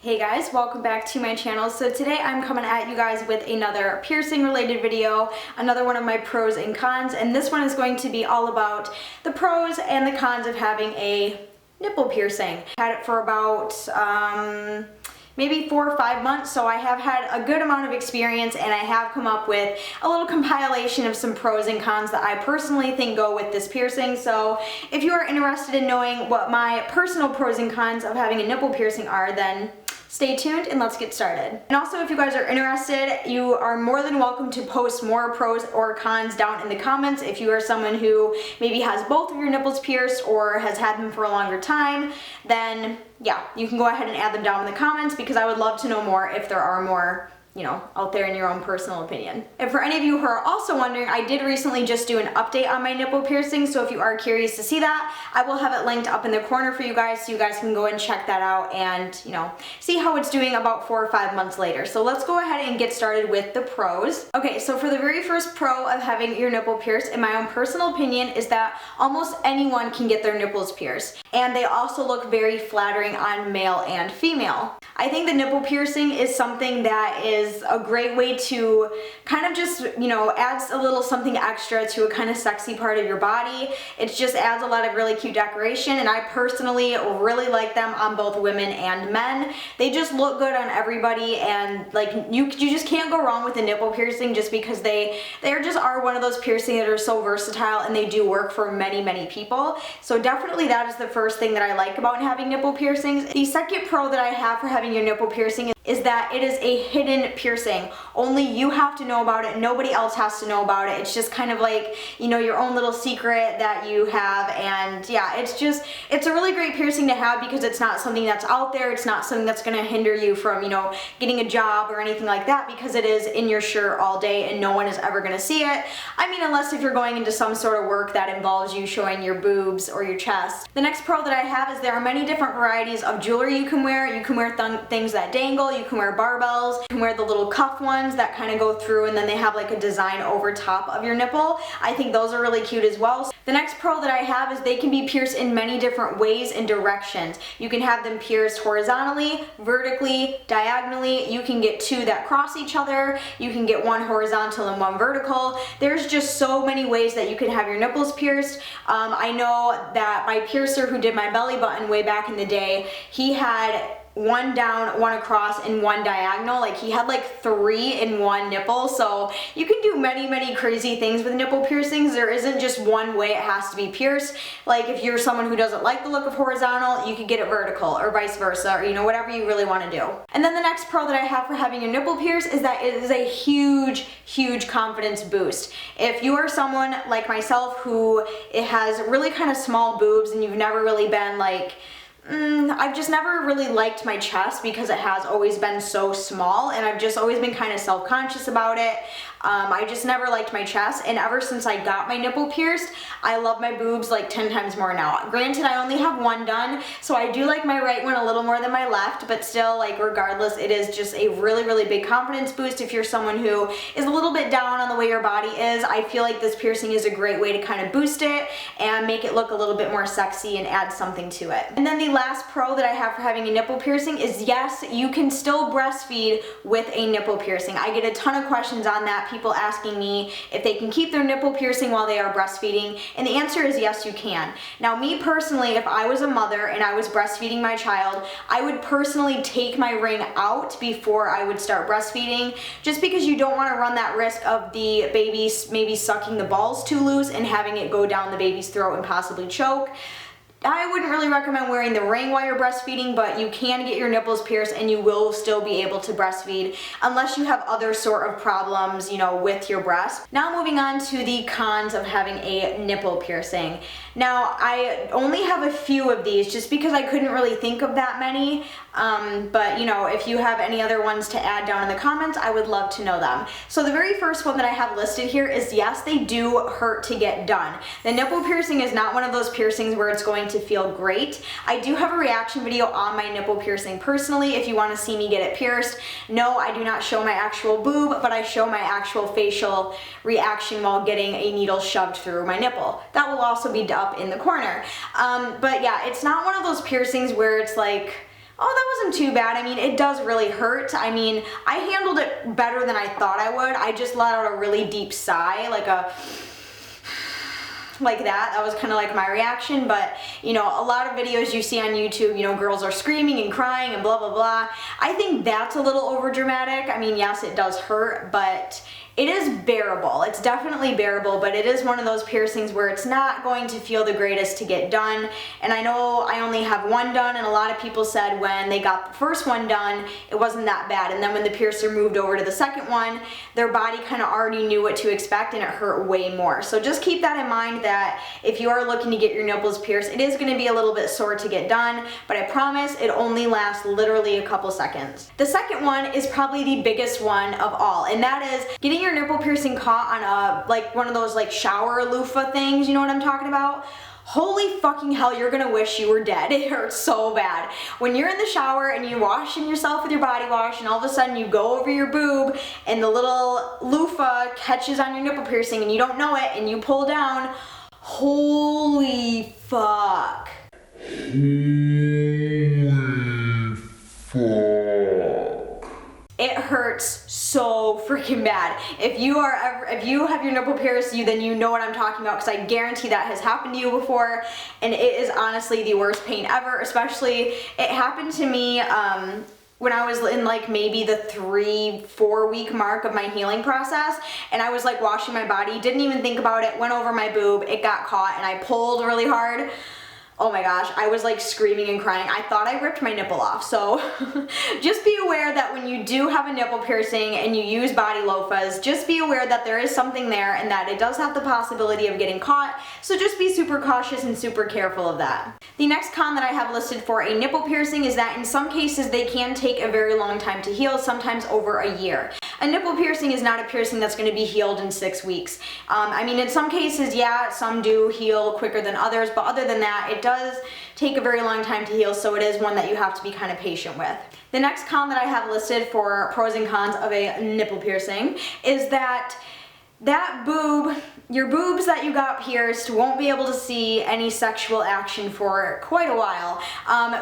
Hey guys, welcome back to my channel. So today I'm coming at you guys with another piercing related video, another one of my pros and cons, and this one is going to be all about the pros and the cons of having a nipple piercing. I had it for about maybe 4 or 5 months, so I have had a good amount of experience and I have come up with a little compilation of some pros and cons that I personally think go with this piercing. So if you are interested in knowing what my personal pros and cons of having a nipple piercing are, then stay tuned and let's get started. And also, if you guys are interested, you are more than welcome to post more pros or cons down in the comments. If you are someone who maybe has both of your nipples pierced or has had them for a longer time, then yeah, you can go ahead and add them down in the comments because I would love to know more if there are more, you know, out there in your own personal opinion. And for any of you who are also wondering, I did recently just do an update on my nipple piercing, so if you are curious to see that, I will have it linked up in the corner for you guys so you guys can go and check that out and, you know, see how it's doing about 4 or 5 months later. So let's go ahead and get started with the pros. Okay, so for the very first pro of having your nipple pierced, in my own personal opinion, is that almost anyone can get their nipples pierced. And they also look very flattering on male and female. I think the nipple piercing is something that is a great way to kind of just, you know, adds a little something extra to a kind of sexy part of your body. It just adds a lot of really cute decoration, and I personally really like them on both women and men. They just look good on everybody, and like you just can't go wrong with a nipple piercing just because they just are one of those piercings that are so versatile and they do work for many people. So definitely that is the first thing that I like about having nipple piercings. The second pro that I have for having your nipple piercing is that it is a hidden piercing. Only you have to know about it. Nobody else has to know about it. It's just kind of like, you know, your own little secret that you have. And yeah, it's a really great piercing to have because it's not something that's out there. It's not something that's going to hinder you from, you know, getting a job or anything like that because it is in your shirt all day and no one is ever going to see it. I mean, unless if you're going into some sort of work that involves you showing your boobs or your chest. The next pro that I have is there are many different varieties of jewelry you can wear. You can wear things that dangle. You can wear barbells, you can wear the little cuff ones that kind of go through and then they have like a design over top of your nipple. I think those are really cute as well. The next pro that I have is they can be pierced in many different ways and directions. You can have them pierced horizontally, vertically, diagonally. You can get two that cross each other. You can get one horizontal and one vertical. There's just so many ways that you can have your nipples pierced. I know that my piercer who did my belly button way back in the day, he had one down, one across, and one diagonal. Like he had like 3 in one nipple. So you can do many crazy things with nipple piercings. There isn't just one way it has to be pierced. Like if you're someone who doesn't like the look of horizontal, you could get it vertical or vice versa, or you know, whatever you really want to do. And then the next pro that I have for having your nipple pierced is that it is a huge confidence boost. If you are someone like myself who it has really kind of small boobs and you've never really been like, I've just never really liked my chest because it has always been so small and I've just always been kind of self-conscious about it. I just never liked my chest, and ever since I got my nipple pierced, I love my boobs like 10 times more now. Granted, I only have one done, so I do like my right one a little more than my left, but still, like regardless, it is just a really big confidence boost. If you're someone who is a little bit down on the way your body is, I feel like this piercing is a great way to kind of boost it and make it look a little bit more sexy and add something to it. And then the last pro that I have for having a nipple piercing is yes, you can still breastfeed with a nipple piercing. I get a ton of questions on that. People asking me if they can keep their nipple piercing while they are breastfeeding, and the answer is yes, you can. Now, me personally, if I was a mother and I was breastfeeding my child, I would personally take my ring out before I would start breastfeeding, just because you don't want to run that risk of the baby maybe sucking the balls too loose and having it go down the baby's throat and possibly choke. I wouldn't really recommend wearing the ring while you're breastfeeding, but you can get your nipples pierced and you will still be able to breastfeed unless you have other sort of problems, you know, with your breast. Now moving on to the cons of having a nipple piercing. Now, I only have a few of these just because I couldn't really think of that many, but you know, if you have any other ones to add down in the comments, I would love to know them. So the very first one that I have listed here is yes, they do hurt to get done. The nipple piercing is not one of those piercings where it's going to feel great. I do have a reaction video on my nipple piercing personally if you want to see me get it pierced. No, I do not show my actual boob, but I show my actual facial reaction while getting a needle shoved through my nipple. That will also be up in the corner. But yeah, it's not one of those piercings where it's like, oh, that wasn't too bad. I mean, it does really hurt. I mean, I handled it better than I thought I would. I just let out a really deep sigh, like that. That was kind of like my reaction. But you know, a lot of videos you see on YouTube, you know, girls are screaming and crying and blah blah blah. I think that's a little over dramatic. I mean, yes, it does hurt, but it is bearable. It's definitely bearable, but it is one of those piercings where it's not going to feel the greatest to get done. And I know I only have one done, and a lot of people said when they got the first one done, it wasn't that bad. And then when the piercer moved over to the second one, their body kind of already knew what to expect and it hurt way more. So just keep that in mind, that if you are looking to get your nipples pierced, it is going to be a little bit sore to get done, but I promise it only lasts literally a couple seconds. The second one is probably the biggest one of all, and that is getting your nipple piercing caught on like one of those like shower loofah things, you know what I'm talking about? Holy fucking hell, you're gonna wish you were dead. It hurts so bad. When you're in the shower and you're washing yourself with your body wash and all of a sudden you go over your boob and the little loofah catches on your nipple piercing and you don't know it and you pull down, holy fuck. It hurts so freaking bad. If you have your nipple pierced, then you know what I'm talking about, because I guarantee that has happened to you before, and it is honestly the worst pain ever. Especially, it happened to me when I was in like maybe the 3-4 week mark of my healing process, and I was like washing my body, didn't even think about it, went over my boob, it got caught, and I pulled really hard. Oh my gosh, I was like screaming and crying. I thought I ripped my nipple off. So just be aware that when you do have a nipple piercing and you use body loofahs, just be aware that there is something there and that it does have the possibility of getting caught. So just be super cautious and super careful of that. The next con that I have listed for a nipple piercing is that in some cases they can take a very long time to heal, sometimes over a year. A nipple piercing is not a piercing that's going to be healed in 6 weeks. I mean, in some cases, yeah, some do heal quicker than others, but other than that, it does take a very long time to heal, so it is one that you have to be kind of patient with. The next con that I have listed for pros and cons of a nipple piercing is that boob, your boobs that you got pierced won't be able to see any sexual action for quite a while.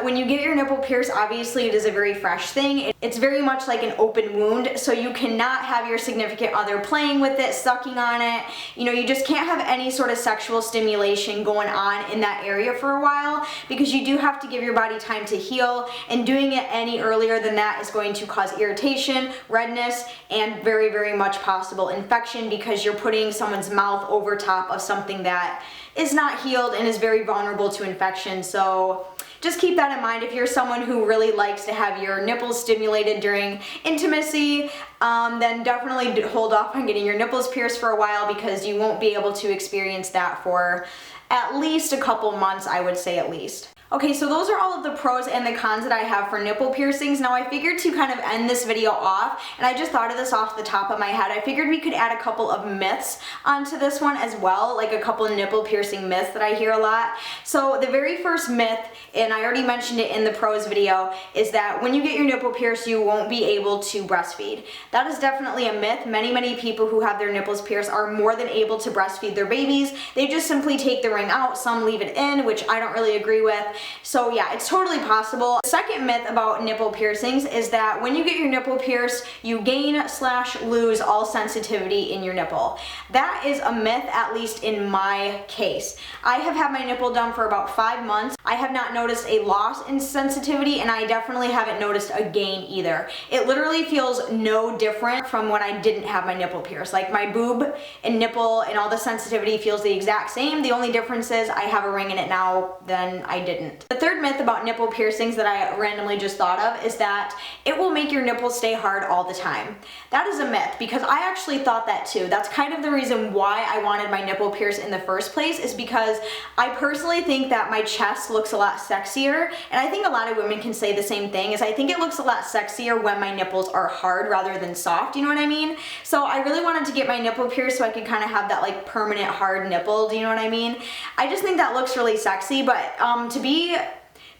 When you get your nipple pierced, obviously it is a very fresh thing. It's very much like an open wound, so you cannot have your significant other playing with it, sucking on it. You know, you just can't have any sort of sexual stimulation going on in that area for a while, because you do have to give your body time to heal, and doing it any earlier than that is going to cause irritation, redness, and very, very much possible infection, because you're putting someone's mouth over top of something that is not healed and is very vulnerable to infection. So just keep that in mind. If you're someone who really likes to have your nipples stimulated during intimacy, then definitely hold off on getting your nipples pierced for a while, because you won't be able to experience that for at least a couple months, I would say at least. Okay, so those are all of the pros and the cons that I have for nipple piercings. Now I figured to kind of end this video off, and I just thought of this off the top of my head, I figured we could add a couple of myths onto this one as well, like a couple of nipple piercing myths that I hear a lot. So the very first myth, and I already mentioned it in the pros video, is that when you get your nipple pierced, you won't be able to breastfeed. That is definitely a myth. Many people who have their nipples pierced are more than able to breastfeed their babies. They just simply take the ring out. Some leave it in, which I don't really agree with. So yeah, it's totally possible. The second myth about nipple piercings is that when you get your nipple pierced, you gain/lose all sensitivity in your nipple. That is a myth, at least in my case. I have had my nipple done for about 5 months. I have not noticed a loss in sensitivity, and I definitely haven't noticed a gain either. It literally feels no different from when I didn't have my nipple pierced. Like my boob and nipple and all the sensitivity feels the exact same. The only difference is I have a ring in it now than I didn't. The third myth about nipple piercings that I randomly just thought of is that it will make your nipples stay hard all the time. That is a myth, because I actually thought that too. That's kind of the reason why I wanted my nipple pierced in the first place, is because I personally think that my chest looks a lot sexier, and I think a lot of women can say the same thing, is I think it looks a lot sexier when my nipples are hard rather than soft, you know what I mean? So I really wanted to get my nipple pierced so I could kind of have that like permanent hard nipple, do you know what I mean? I just think that looks really sexy, but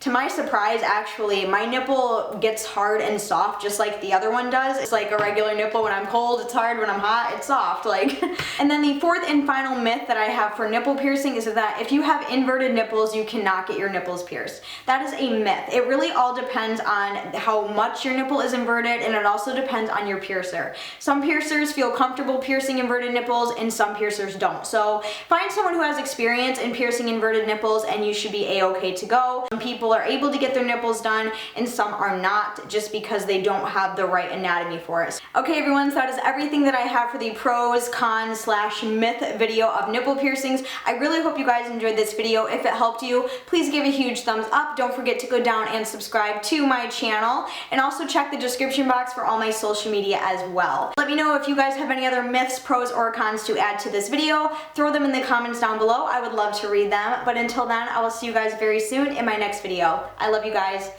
to my surprise, actually, my nipple gets hard and soft just like the other one does. It's like a regular nipple. When I'm cold, it's hard. When I'm hot, it's soft. Like. And then the fourth and final myth that I have for nipple piercing is that if you have inverted nipples, you cannot get your nipples pierced. That is a myth. It really all depends on how much your nipple is inverted, and it also depends on your piercer. Some piercers feel comfortable piercing inverted nipples and some piercers don't. So find someone who has experience in piercing inverted nipples and you should be a-okay to go. Some people are able to get their nipples done and some are not, just because they don't have the right anatomy for it. Okay everyone, so that is everything that I have for the pros, cons / myth video of nipple piercings. I really hope you guys enjoyed this video. If it helped you, please give a huge thumbs up. Don't forget to go down and subscribe to my channel, and also check the description box for all my social media as well. Let me know if you guys have any other myths, pros, or cons to add to this video. Throw them in the comments down below. I would love to read them. But until then, I will see you guys very soon in my next video. I love you guys.